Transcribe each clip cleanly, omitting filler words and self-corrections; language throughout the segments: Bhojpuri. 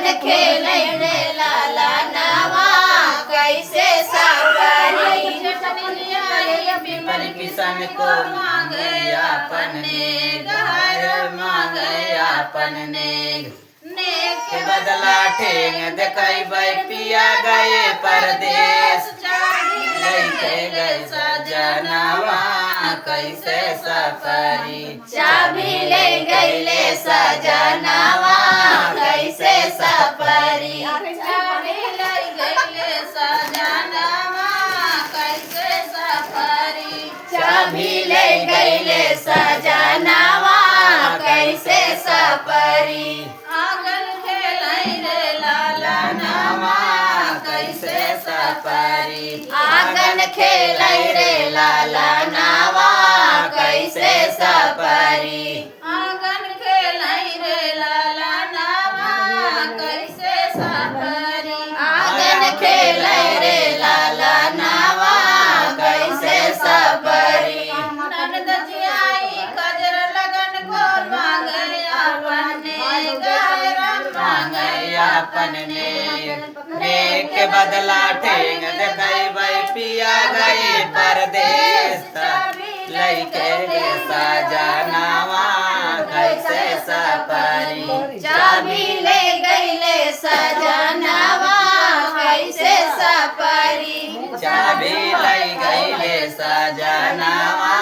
आंगन खेलै रे लाला नावा कैसे सपरी पिपल किसन को मांगे अपन नेग हर मांगे अपन नेग के बदला ठेंग देखै पिया गए परदेश लैके गए सजनवा कैसे सफरी चाबी ले गईले सजनवा कैसे सपरी चाबी ले गईले सजनवा कैसे सपरी चाबी ले गईले सजनवा कैसे सपरी आंगन खेलै रे लाला नावा कैसे सपरी आंगन खेलै रे लाला नावा कैसे सपरी आंगन खेलै रे लाला नावा कैसे सपरी आंगन खेलै रे लाला नावा कैसे सपरी ननद जियाई कजर लगन को मांगे अपने गैर मांगे अपन नेग के बदला ठेंग देखै पिया गए परदेश लैके गए सजनवा कैसे सपरी चाबी ले गईले सजनवा कैसे सपरी चाबी लै गईले सजनवा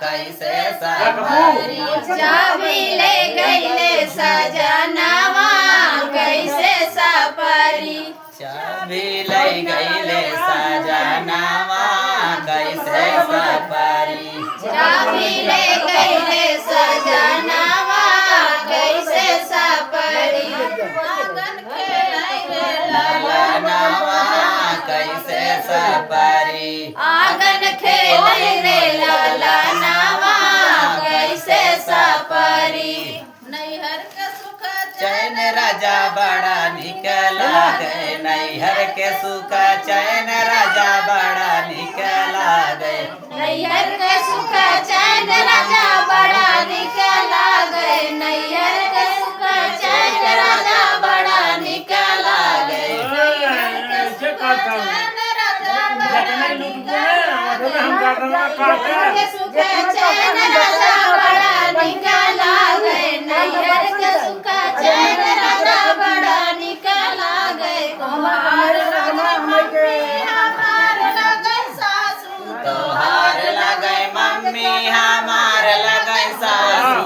कैसे सपरी चाबी ले गईले सजनवा कैसे सपरी चाबी लै गईले सजनवा कैसे सपरी चाबी ले गईले सजनवा कैसे सपरी आंगन खेलै रे लाला नावा कैसे सपरी आंगन खेलै रे लाला नावा कैसे सपरी नैहर के सुख चैन राजा बड़ा निकला गए नैहर के सुख चैन राजा बड़ा निकला गए नैहर के सुख चैन राजा बड़ा निकला गए नैहर के सुख चैन राजा बड़ा निकला गए नैहर के सुख चैन राजा बड़ा नैहर के सुख चैन राजा बड़ा निकला गए नैहर के सुख चैन राजा बड़ा निकला गए हमार लगै सासू तोहार लगे मम्मी हमार लगे सासू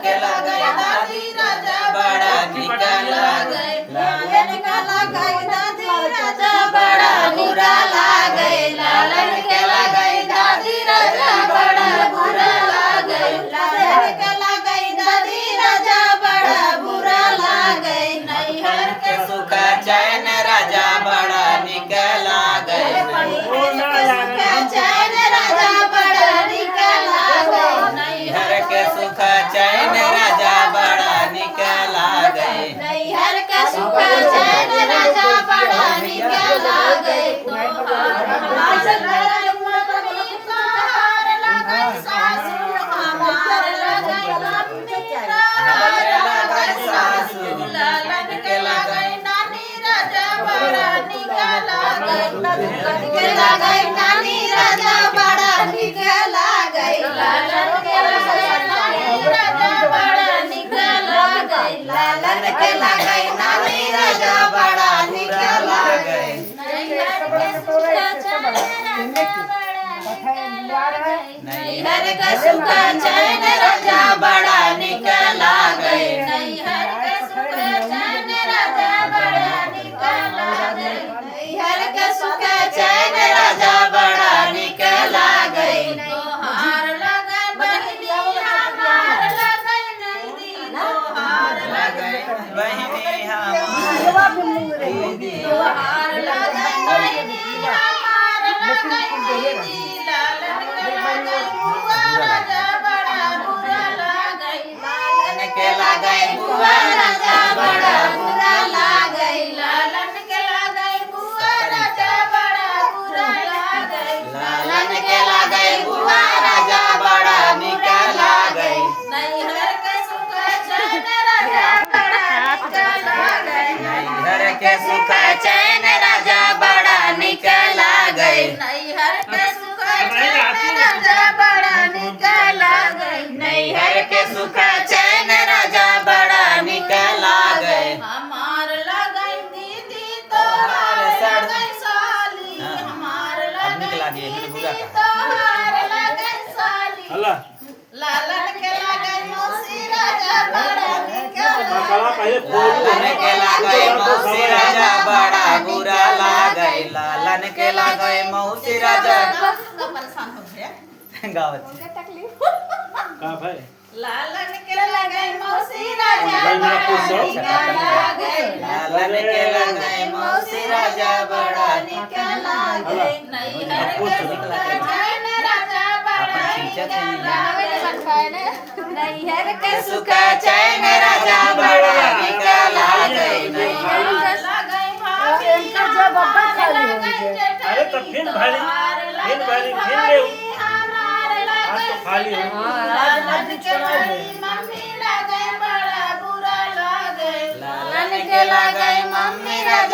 के लगे दादी राजा बड़ा निकला गए लालन का लगाई दादी राजा बड़ा बुरा लागे लालन के लगाई दादी राजा बड़ा बुरा लागे लालन के लगाई दादी राजा बड़ा बुरा लागे नैहर के के सुख चैन राजा बड़ा निकला गए चैन राजा बड़ा निकला गए नैहर के सुख चैन राजा बड़ा निकला गए नैहर के सुख चैन राजा बड़ा निकला गए नानी राजा बड़ा निकला गई लालन के राजा बड़ा निकला गई लालन के लगाई नानी राजा बड़ा निकला गई नैहर के सुख चैन राजा बड़ा निकला गई नैहर के सुख चैन राजा बड़ा निकला गई नैहर के सुख चैन राजा बड़ा निकला गई तोहार लगे बहिनी हमार लगे नैदी तोहार लगे बहिनी हमार दीदी तोहार लगे बहिनी हमार लगे नैदी लालन के लगे बुआ राजा बड़ा बुरा लागई लालन के लगे बुआ राजा बड़ा बुरा लागई लालन के लगे बुआ राजा बड़ा बुरा लागई लालन के लगे बुआ राजा बड़ा निकला गए नैहर के सुख चैन राजा बड़ा निकला गई के सुख चैन राजा बड़ा निक लागे नैहर के सुख चैन राजा बड़ा निक लागे नैहर के सुख चैन राजा बड़ा निक लागे हमार लगै दीदी तोहार लगै साली हमार निक लगै लागे मेरे बुरा दीदी का तोहार लगै साली हला लालन के लगै मौसी राजा बड़ा निक काला पहले खोल लालन के लागे मौसी राजा बड़ा बुरा लागे लालन के लागे मौसी राजा परेशान हो गया गावत का भाई लालन के लगै मौसी राजा भाई मेरा बड़ा खुश हो। निक लागे लालन के लागे मौसी राजा बड़ा निक लागे नैहर के सुख चैन राजा बड़ा निक लागे नैहर के सुख चैन राजा बड़ा निक लागे नैहर के लगै भाभी अरे तो फिर भारी फिर ले हमार आज तो खाली हो लालन के मम्मी लगै बड़ा बुरा लागे लालन के लागे मम्मी राजा